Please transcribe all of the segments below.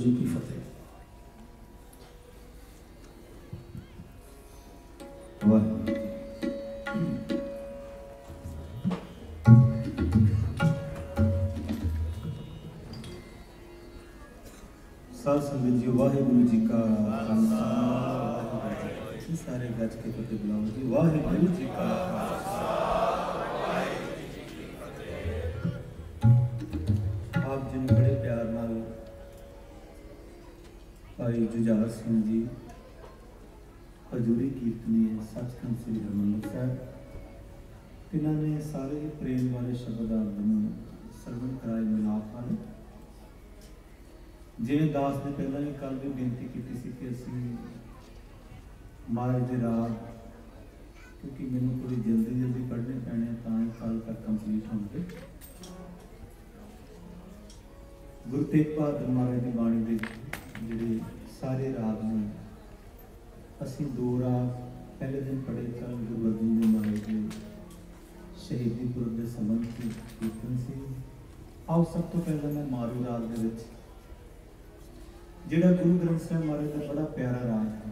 जी की फतेह। साध संगत जी वाहिगुरु जी का खालसा, सारे गज के फतेह बुलाओ जी। वाहिगुरु जी का खालसा, वाहिगुरु जी की फतेह। आप जिन बड़े प्यार नाल भाई जुझार सिंह जी हजूरी कीर्तनी है सचखंड श्री हरमंदिर साहब, इन्होंने सारे प्रेम वाले शब्द आप सरवण कराए मिलाप वाले। जिवें दास ने पहला भी कल भी बेनती की सी कि असीं महाराज दे राग, क्योंकि मैंने थोड़ी जल्दी पढ़ने पैने तां कल तक कंप्लीट होंगे। गुरु तेग बहादुर महाराज की बाणी के जिहड़े सारे राग ने असीं दो राग पहले दिन पढ़े कल गुरु अर्जन देव महाराज के शहीदी पुरब के संबंध की कीर्तन से। आओ सब तो पहले मैं मारू राग दे विच जिहड़ा गुरु ग्रंथ साहिब महाराज का बड़ा प्यारा राग है,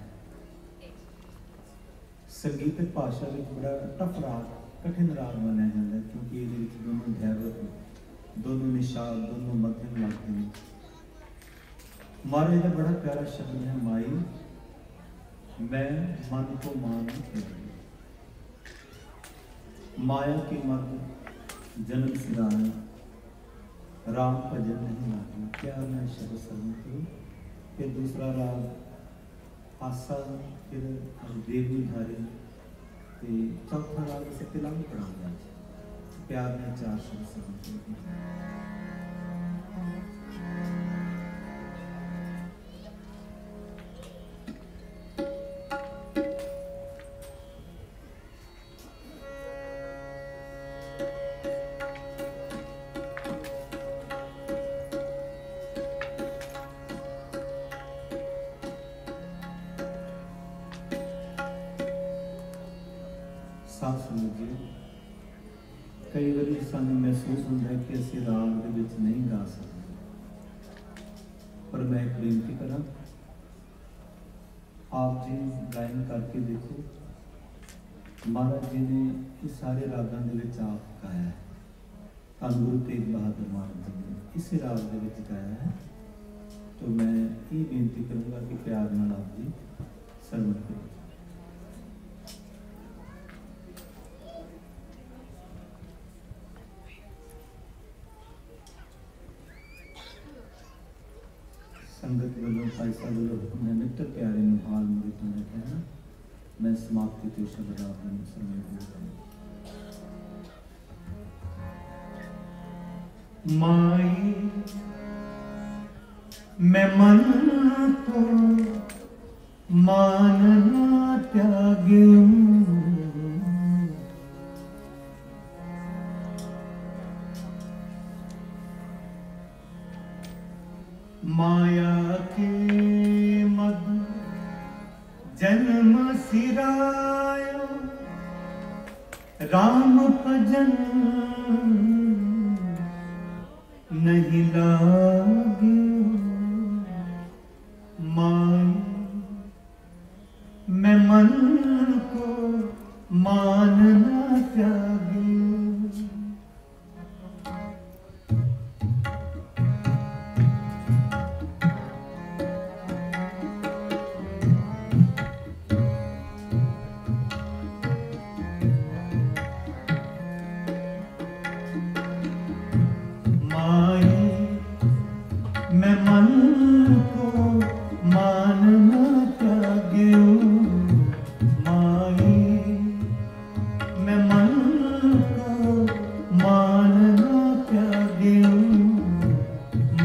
संगीतक भाषा में बड़ा टफ राग कठिन राग माना जाता है, क्योंकि ये दोनों धैर्य दोनों निशाद दोनों मध्यम लगते हैं। महाराज का बड़ा प्यारा शब्द है माई मैं मन को मान कर, माया की मद जन्म सिराया, राम भजन नहीं लाना, क्या मैं शब्द सर्वण करूं। फिर दूसरा राग आसा, फिर देवी धारे, चौथा राग इसे तिलंग पढ़ाऊंगा। प्यार में चार शब्द सर्वण करूं। कई बार सानू महसूस होता है कि असी राग दे विच नहीं गा सकते, पर मैं एक बेनती करा, आप जी गायन करके देखो। महाराज जी ने इस सारे रागां दे विच आप गाया है, गुरु तेग बहादुर महाराज जी ने इस राग दे विच गाया है। तो मैं ये बेनती करूँगा कि प्यार नाल आप जी सरवण करो। संगत वालों पैसा वालों हुक्म है, मित्र प्यारे हाल मुझे तुम्हें कहना, मैं समाप्ति तो शब्द आपने समय बोलता। माई मैं मन को मानना त्याग्यूं, माया के मद जन्म सिराया, राम भजन नहीं लागे। माई मैं मन को मानना त्यागी, मैं मन को मानना त्याग्यूं। माई मैं मन को मानना त्याग्यूं।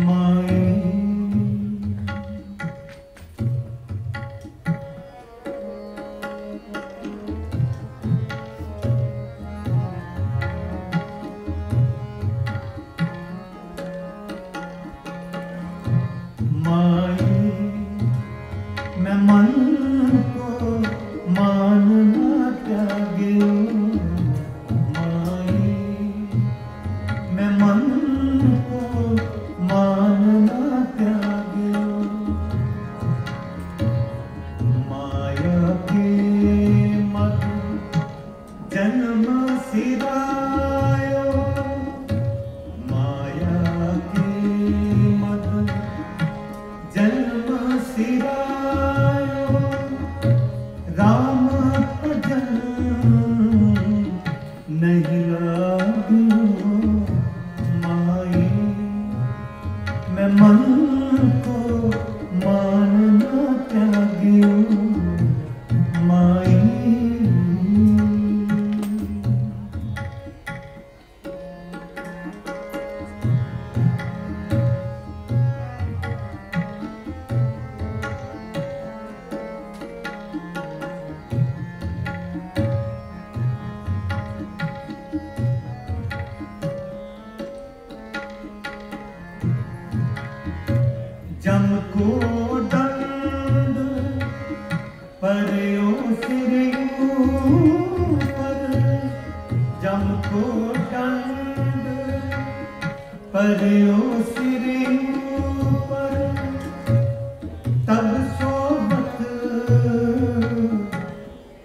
माई सिरायो राम भजन नहीं लागियो माई मैं मन को मानना त्यागियो माई जम को दंड पर्यो सिर पर जम को दंड पर्यो सिर पर तब सोबत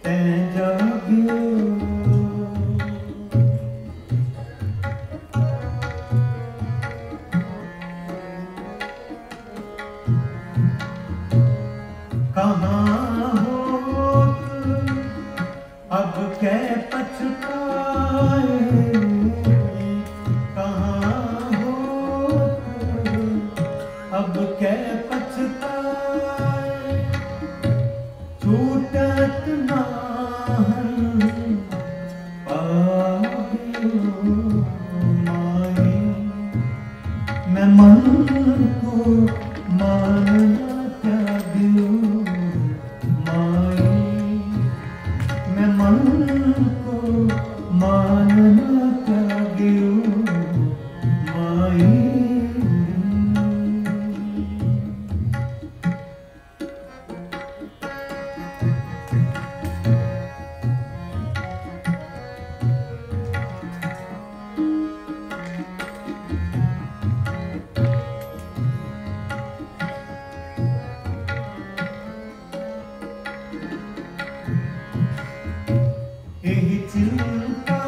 तै जागियो कहाँ हो अब कै पछताए कहाँ हो अब कै पछताए छूटत नाहन पागियो माई मैं मन को मानना त्यागियो माई मैं मन को मानना त्यागियो माई यही चिंता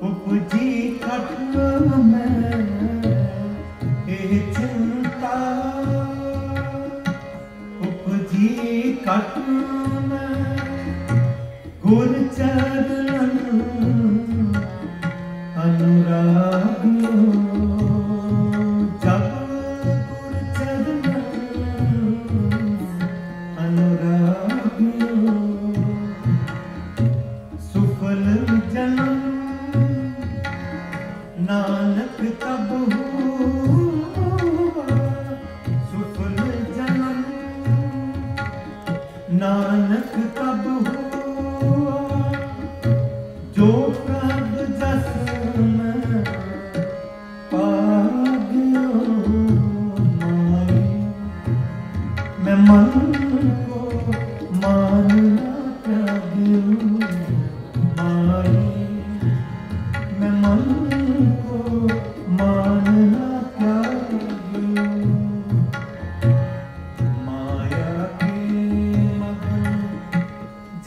उपजी खट में यही चिंता उपजी खट में गुर चरण अनुरागियो जब गुर चरण अनुरागियो सुफल जन्म नानक तब हुआ सुफल जन्म नानक तब हुआ जो प्रभ जस में पागियो माई मैं मन को मानना त्यागियो माई मैं मन को मानना त्यागियो माया के मगन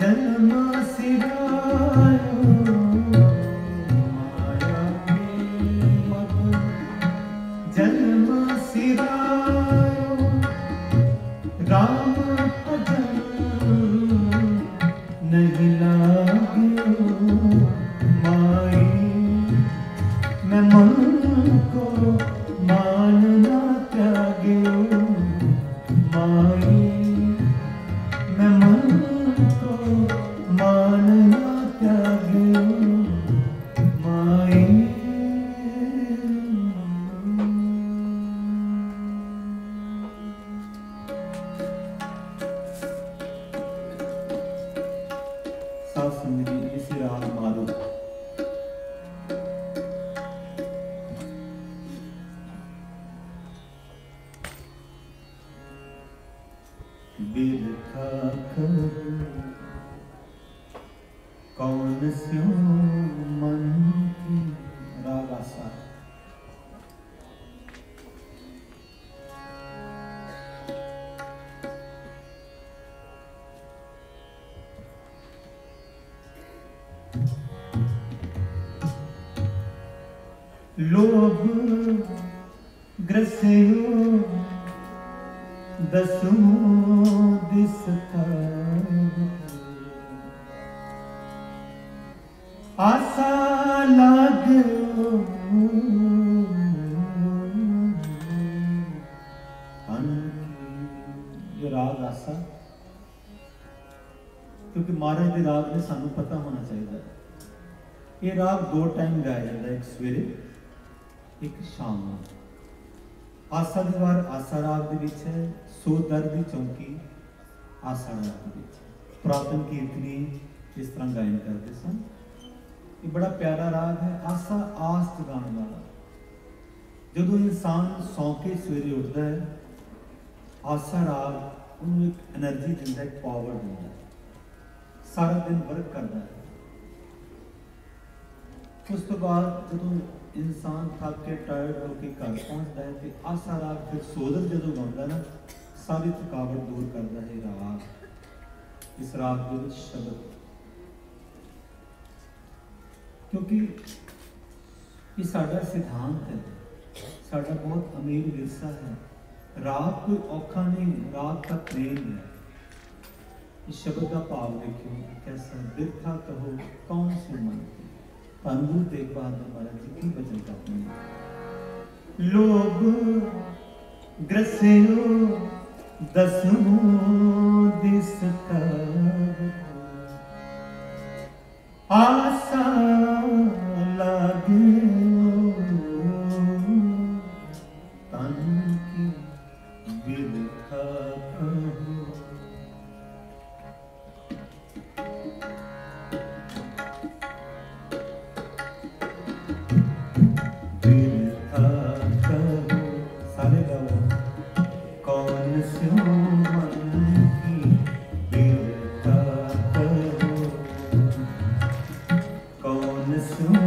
जन्म सिरायो माया के मगन जन्म सिरायो राम भजन नहीं लागियो माई मैं मन को मानना त्यागियो माई मैं मन को मानना त्यागियो माई सात संगति इसी राग माधव बिरखा कौन स्यों मन की राग आसा लोभ ग्रस्यो दसमों दिसता आसा लागो ये राग आसा, क्योंकि महाराज के राग ने सानू पता होना चाहिए। ये राग दो टाइम गाया जाता है, एक सवेरे एक शाम। आसा दी वार आसा राग दे विच है, सो दर्द दी चौंकी आसा राग दे विच। पुरातन कीर्तनी इस तरह गायन करते सन। ये बड़ा प्यारा राग है, आसा आस जगाने वाला। जो इंसान सौ के सवेरे उठता है, आसा राग उन्हें एक एनर्जी दिता है, एक पावर दिता है, सारा दिन वर्क करता है। उस तो बाद जो इंसान थक के टायर्ड होकर घर पहुंचता है तो आसा राग फिर सोदर जो गाता ना, सारी थकावट दूर करता है राग। इस राग के शब्द, क्योंकि ये साडा सिद्धांत है, साडा बहुत अमीर विरसा है। राग कोई औखा नहीं, राग का प्रेम है। इस शब्द का भाव देखियो कैसा, बिरथा कहो कौन से मन के। गुरु तेग बहादुर महाराज जी की वचन करते हैं, लोग ग्रसियो दसमों दिसता आसा लागे तन की बिरथा कहो। बिरथा कहो, सारे गाओ। कौन स्यों मन की बिरथा कहो, कौन स्यों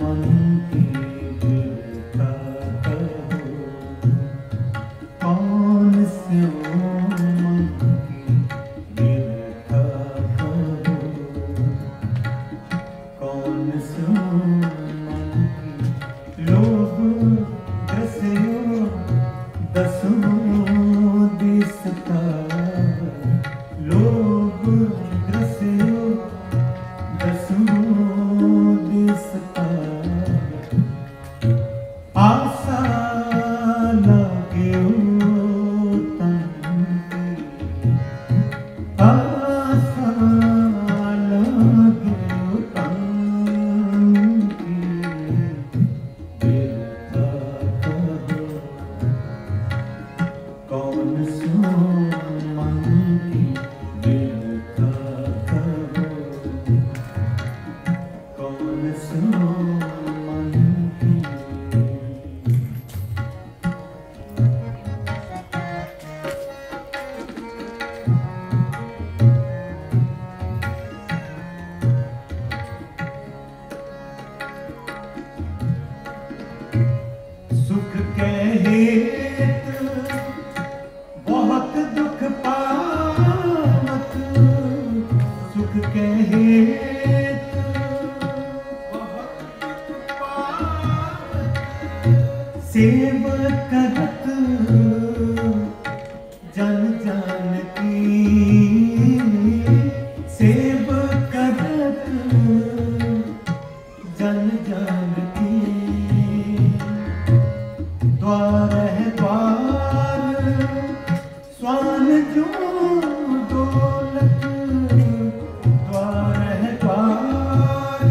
मन की बिरथा कहो, कौन स्यों मन की बिरथा कहो, कौन स्यों मन की। लोग ग्रसियो दसमों दिसता, लोग ग्रसियो दसमों दिसता आसा लाग्यो तन की, आसा लाग्यो तन की बिरथा कहो, कौन स्यों मन की बिरथा कहो, कौन स्यों मन की। सुख के हेत बहुत दुख पावत, सुख के हेत बहुत दुख पावत, सेव करत जन जन की, सेव करत जन जन की। द्वार है द्वार स्वान जो दौलत, द्वार है द्वार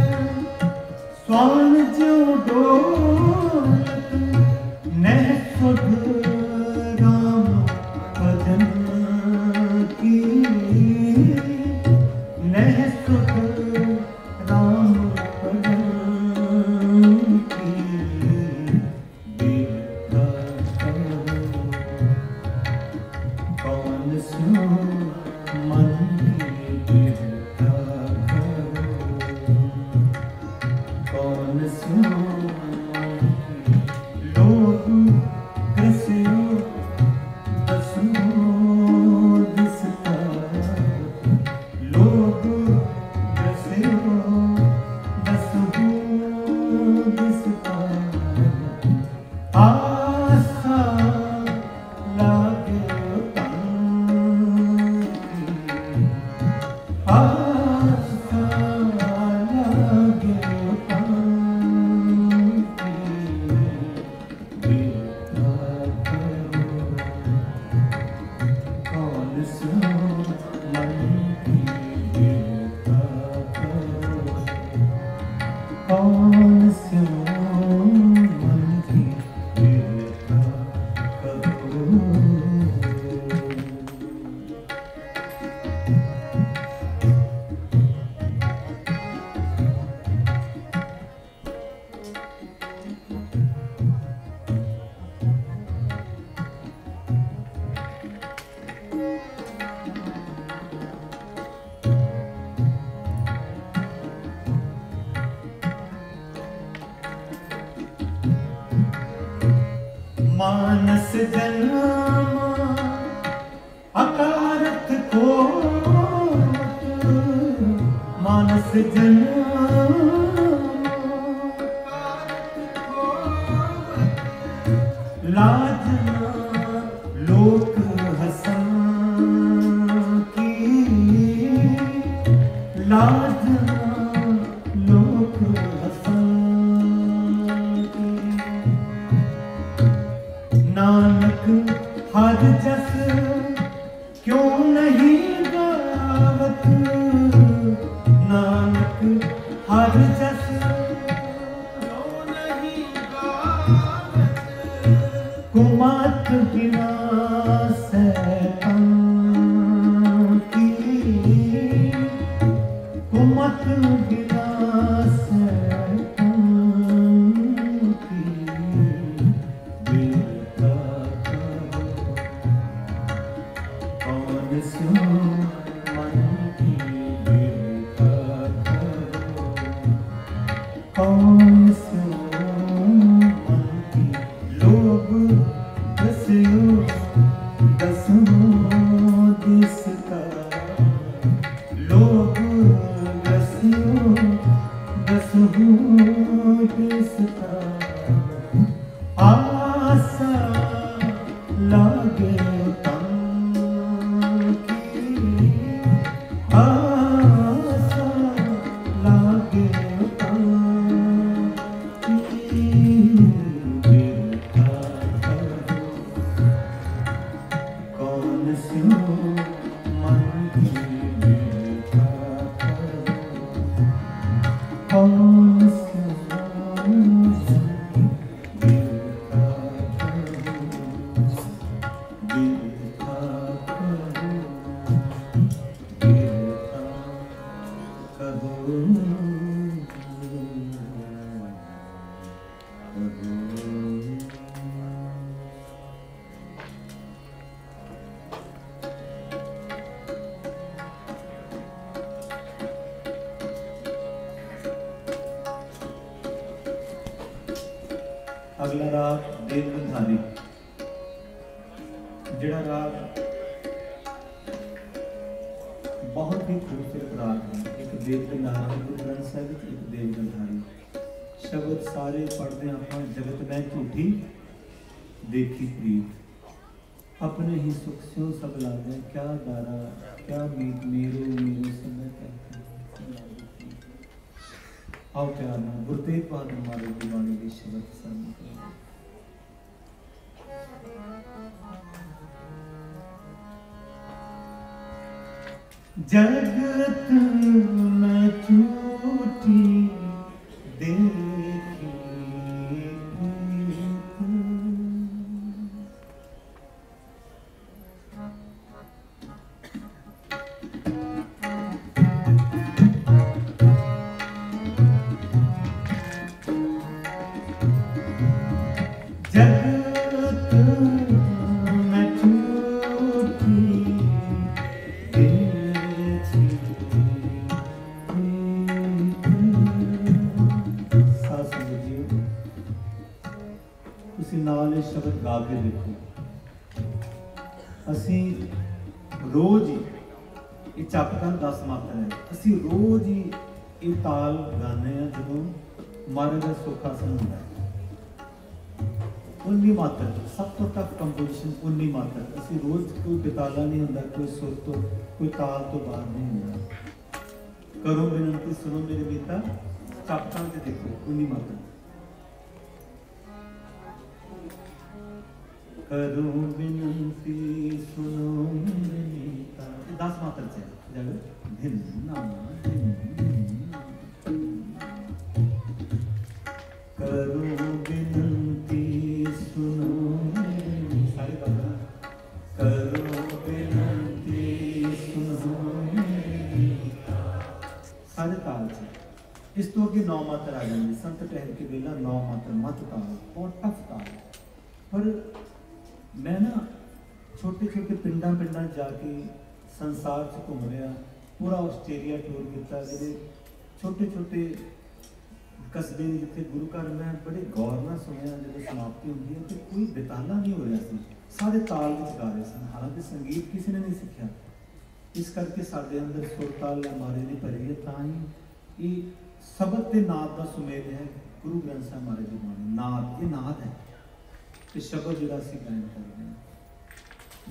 स्वान जो दौलत, नह सुध राम भजन की, नह सुध राम भजन की बिरथा कहो, कौन स्यों मन की बिरथा कहो, कौन स्यों मन की। लोग ग्रसियो मानस जन्म अकारत को मानस जन्म लाजना लोक हसन की लाजना लोक हसन की नानक हर जस क्यों नहीं गावत नानक हर जस क्यों नहीं गावत कुमत बिना सैतन की कुमत बिना सैतन की बेटा कौन सो मन की बेटा कौन सो मन की लोभ दस्यो दसों दिस का लोभ दस्यो दसों दिस का आशा लागे तन की आशा लागे तन की बेटा कौन सो मन की बेटा कौन सो मन की बेटा बेटा बेटा कहो अगला राग देवगंधारी जिहड़ा राग बहुत ही खूबसूरत राग है। एक देवगंधारी गुरु ग्रंथ साहिब विच एक देवगंधारी शब्द सारे पढ़ते आप जगत में झूठी देखी प्रीत अपने ही सुख स्यों सब लागे क्या दारा क्या मीत मेरो मेरो समय कहते आओ प्यार नाल गुरु तेग बहादुर महाराज की बाणी के शब्द सरन करो। जगत में झूठी देखी जगत में झूठी नाल शब्द गा के देखो असी रोज ही ये चपका 10 मात्रा है असी रोज ही ये ताल गाने जो महाराज का सुखासन होता है 19 मात्रा सब तो टफ कंपोजिशन 19 मात्रा असी रोज कोई बेताला नहीं होता कोई सुर तो कोई ताल तो बाहर नहीं होता। करो विनती सुनो मेरे बेटा चपका से देखो 19 मात्रा करो विनती सुनो मेरे बेटा 10 मात्रा से जगह धिन नामा करो विनती सुनो मेरे सारे बाबा करो विनती सुनो मेरे सारे ताल से इस तो की 9 मात्रा आ जाएंगे संत टहर के बेला 9 मात्रा मत ताल और टफ ताल पर मैं ना छोटे छोटे पिंडा पिंडा जाके संसार च घूम रहा पूरा आस्ट्रेलिया टूर किया जिहदे छोटे छोटे कस्बे जिथे गुरु घर मैं बड़े गौर न सुनिया जो समाप्ति होती है तो कोई बेताला नहीं हो रहा सी, सारे ताल में गा रहे सन, हालांकि संगीत किसी ने नहीं सीखा। इस करके साडे अंदर सुर ताल मारे ने भरी है, तां ही ये शबद ते नाद का सुमेल है। गुरु ग्रंथ साहिब महाराज की बाणी नाद, ये नाद है तो शबद जिहड़ा असीं गायन करते हैं।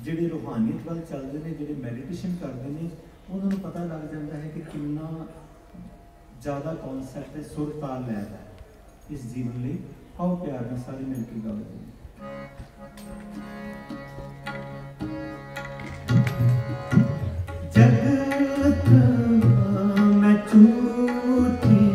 जिहड़े रूहानियत वाल चलते हैं, जिहड़े मैडिटेशन करते हैं, उन्होंने पता लग जाता है कि कितना ज़्यादा कॉन्सैप्ट है सुर ताल लैद है इस जीवन लिए। आओ प्यार में सारे मिलकर गाओ जी। जगत में झूठी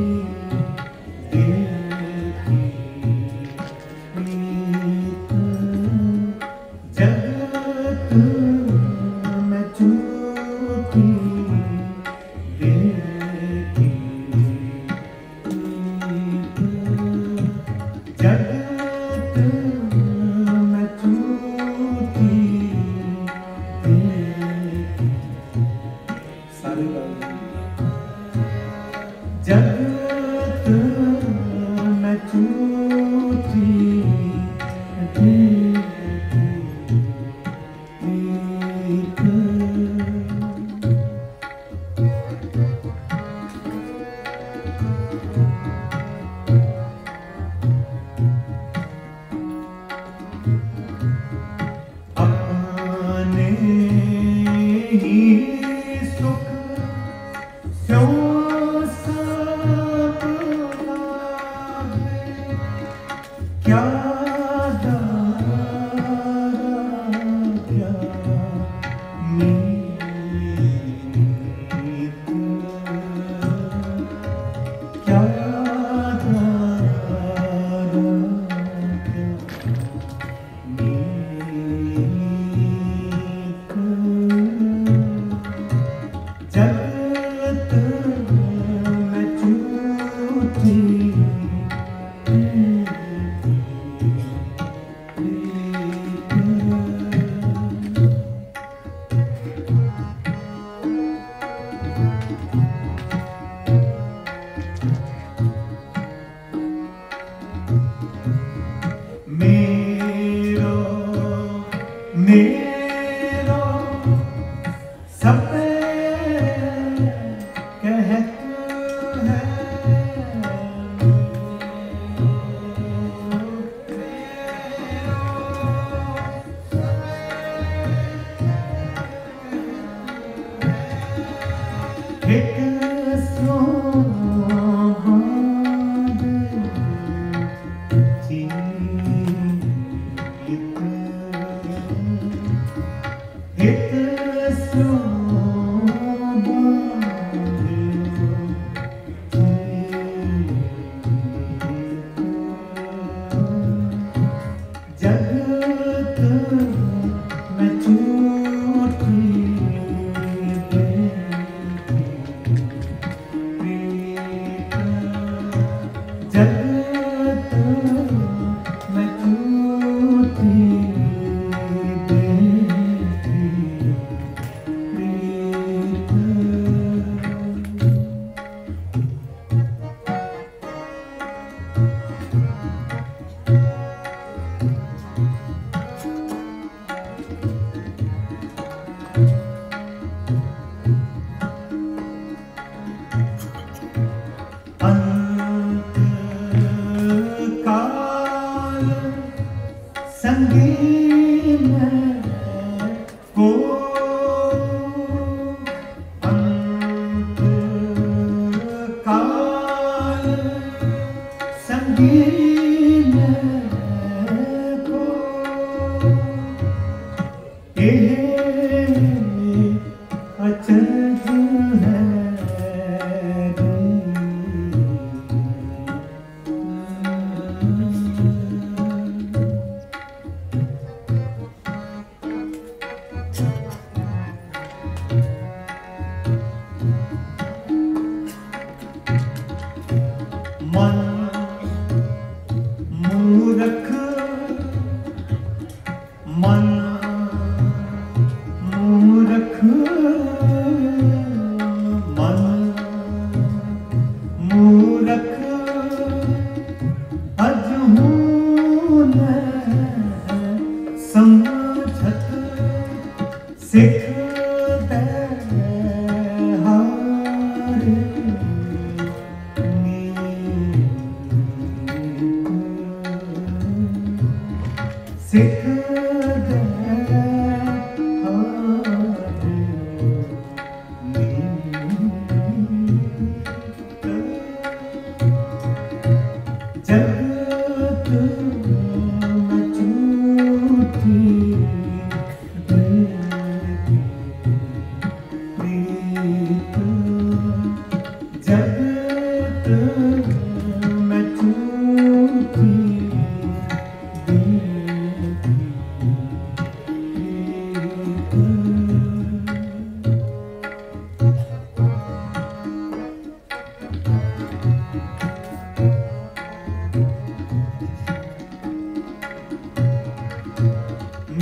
समझत सिख दे हारे सिख दे जगत में झूठी प्रीत जगत में झूठी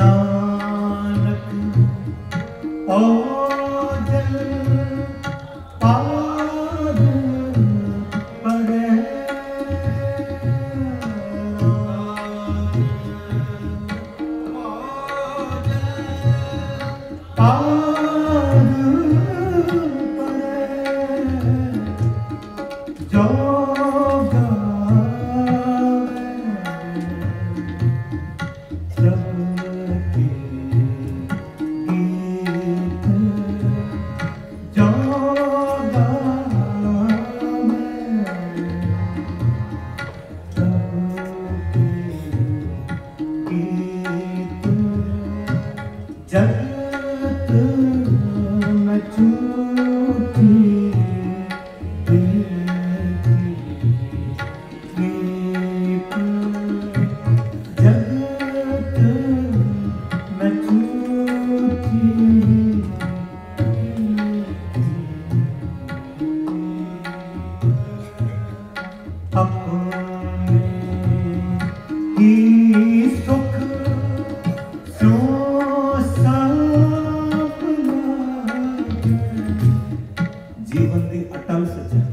नानक ओजल पाद पड़े पाद पड़े जो जगत में झूठी प्रीत जगत में झूठी अपने ही सुख सो जीवन की अटल सच्चाई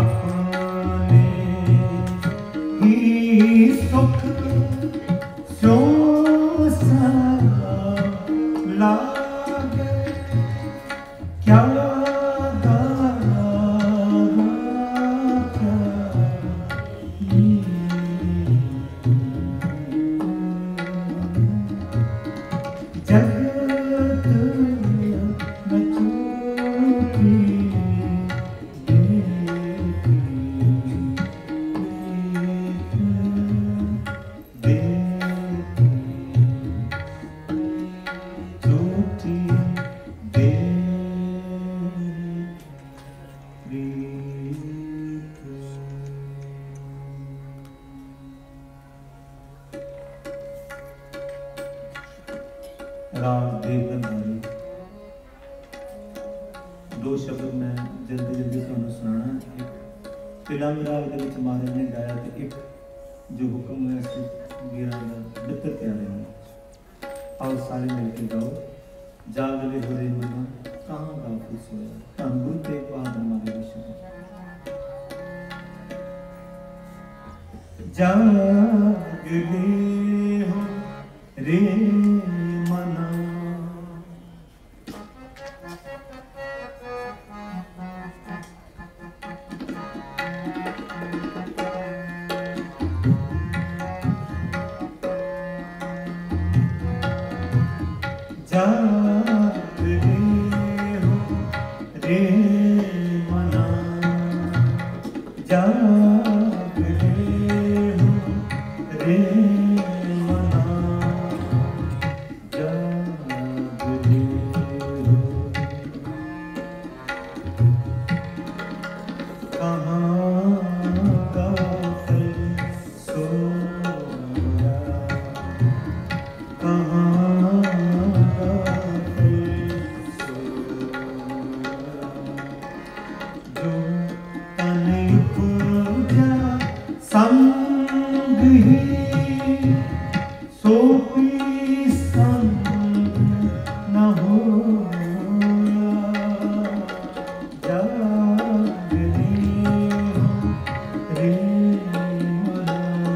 अपने ही सुख सो लागे क्या जगत में झूठी झूठी राग देवगंधारी दो शब्द मैं जल्दी जल्दी तुहानू सुनाना। एक तिलंग राग दे विच महाराज ने गाया ते एक जो हुक्म होया सी वीरां दा बितर प्यारे ने। आओ सारे मिलके गाओ। जागले होरे मना कहाँ गाफिल सोया धन गुरु तेग बहादुर महाराज दे शब्द। जागले हो रे मना जागले हो रे मना जागले हो रे मना जागले हो कहाँ गाफिल सोया कहाँ गाफिल सोया जो तन उपजा संग ही सोपी संग न होया जागले हो रे मना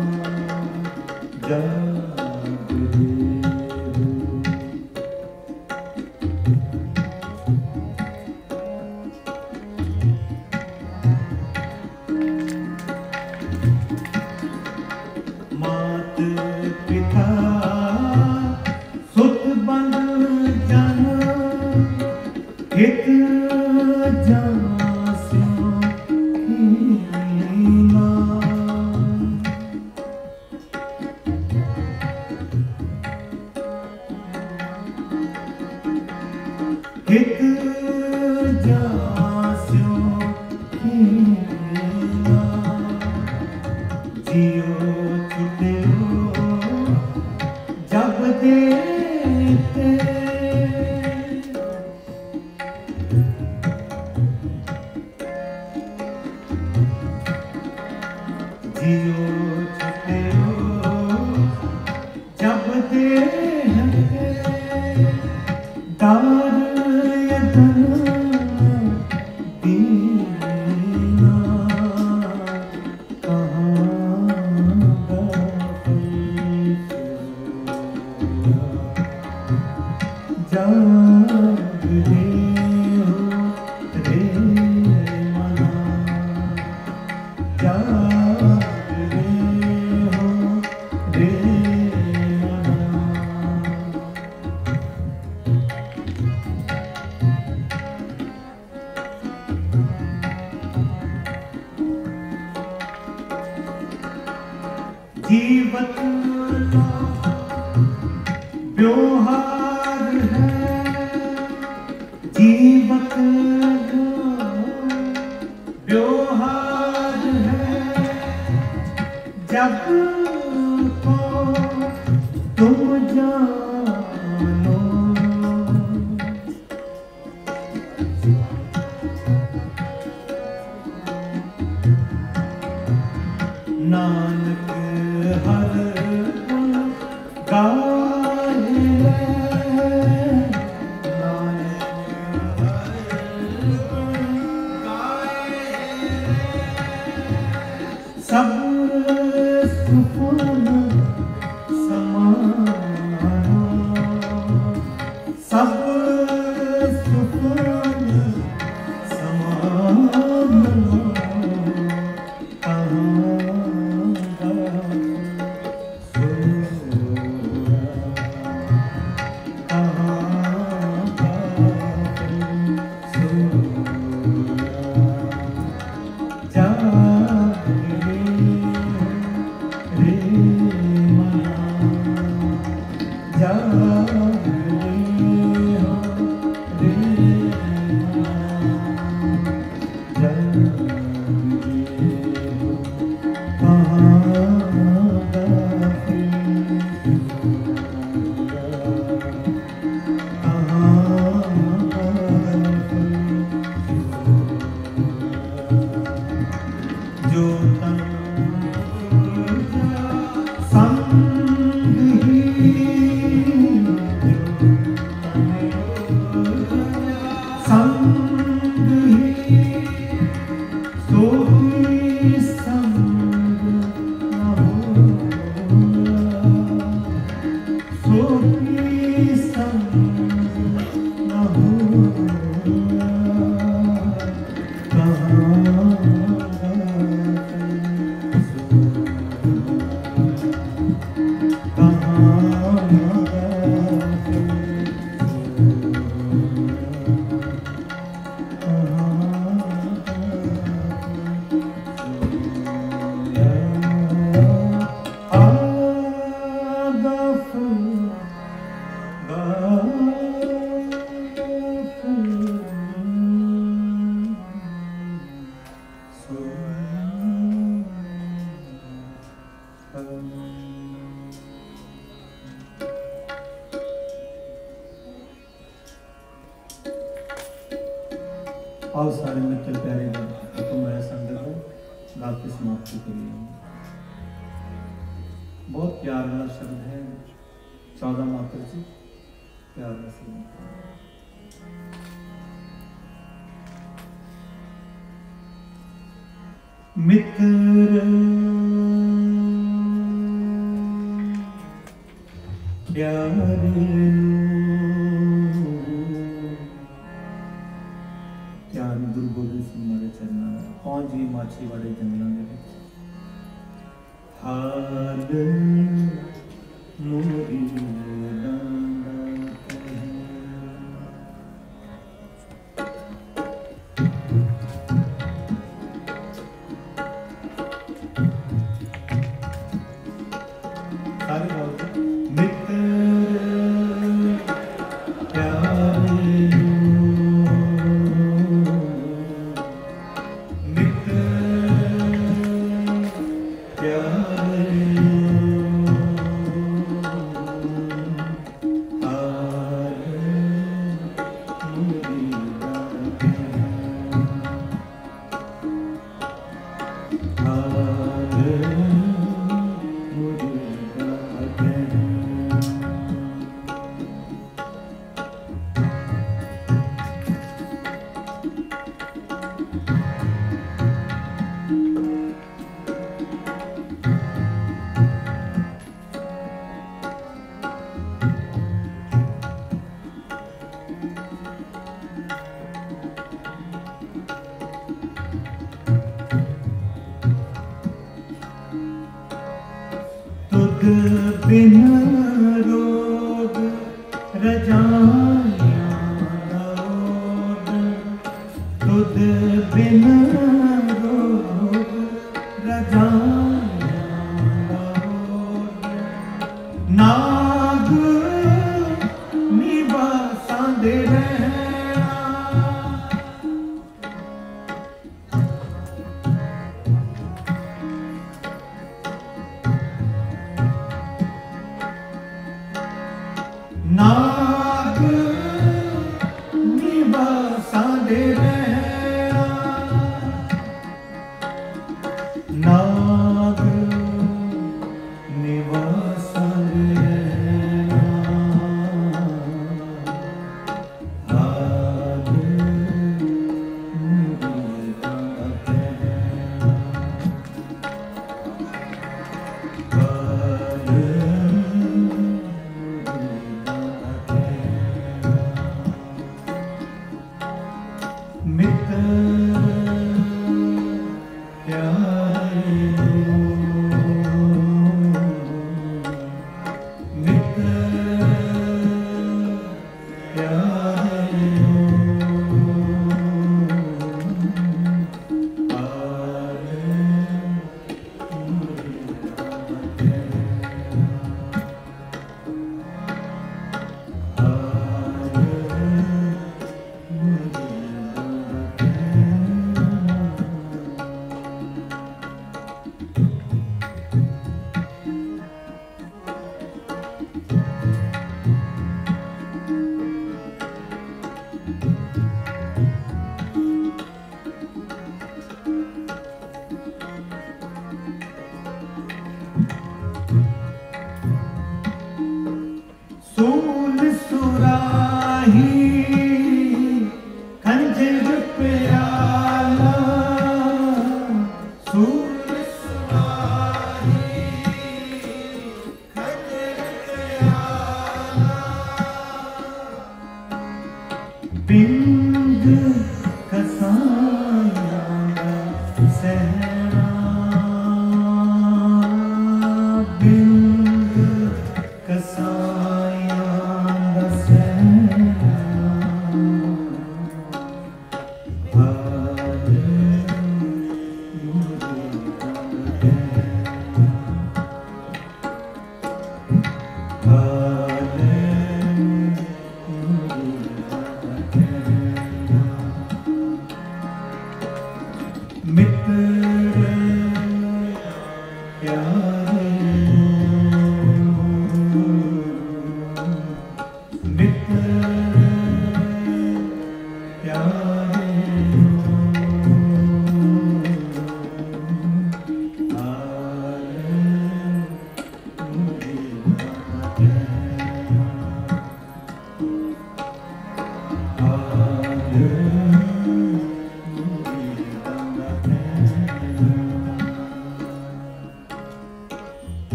आओ सारे मित्र प्यारे तुम्हारे संगत हो बात की समाप्ति करिए। बहुत प्यार वाला शब्द है 14 मात्र जी, प्यार का शब्द। मित्र प्यारे ਧਿਆਨ ਗੁਰੂ ਗੋਬਿੰਦ ਸਿੰਘ ਮਾਰੇ ਚਰਨਾਂ ਦਾ ਪਹੁੰਚ ਗਈ ਮਾਛੀਵਾੜੇ ਜੰਗਲਾਂ ਦੇ ਵਿੱਚ ਹਾਲ ਮੋਰੀ बिन रोग रजाइयां रोग तुद बिन रोग रजाइयां रोग नाग निवासां दे नाग निवासां दे रहना नाग निवासां दे रहना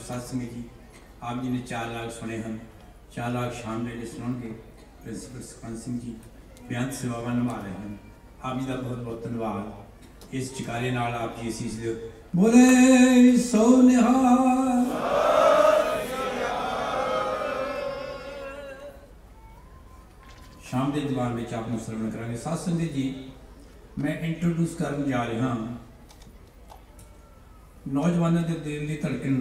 सत्संग जी आप जी ने 4 लाख सुने हैं 4 लाख शाम वेले सुनोगे प्रिंसिपल सुखवंत सिंह जी बेअंत सेवावां निभा रहे हैं आप जी का बहुत बहुत धन्यवाद इस जकारे नाल आप जी असीस दिओ बोले सो निहाल जबान में आप श्रवण करेंगे। साध संगत जी, मैं इंट्रोड्यूस करन जा रहा नौजवानों के दिल की धड़कन,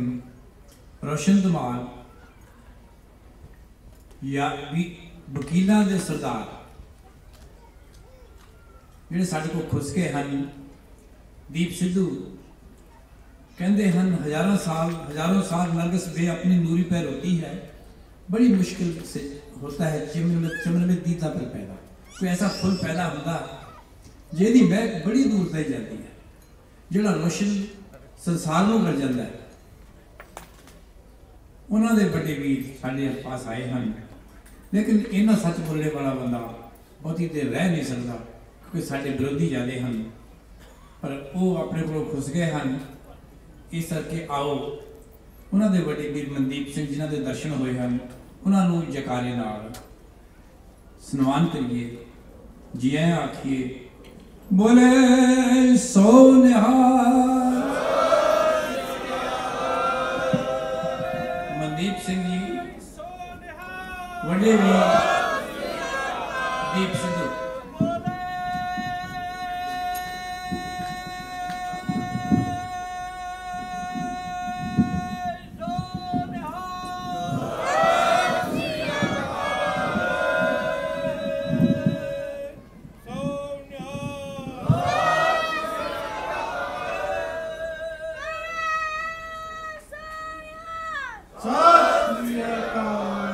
रोशन दिमाग या वकीलों के सरदार जिहड़े साडे को खुसके हैं। दीप सिद्धू कहते हैं हजारों साल नरगिस बे अपनी नूरी पे रोती है, बड़ी मुश्किल से होता है चमन में दीदा पर पैदा। कोई ऐसा फुल पैदा होता जिहदी महक बड़ी दूर तक जाती है, जिहड़ा रोशन संसार में कर जाता है। उन्होंने बड़े वीर साढ़े पास आए हैं, लेकिन इन्ना सच बोलने वाला बंदा बहुत ही देर रह नहीं सकता, क्योंकि साढ़े विरोधी ज़्यादा हैं, पर वो अपने को खुस गए हैं। इस करके आओ उन्होंने बड़े वीर मनदीप सिंह जिन्हों के दर्शन हुए हैं, उन्होंने जयकारे नाल सन्मान करिए, जी आए आखिए। बोले सो निहाल। मनदीप सिंह जी बड़े वीर दीप सिद्धू। सत श्री अकाल।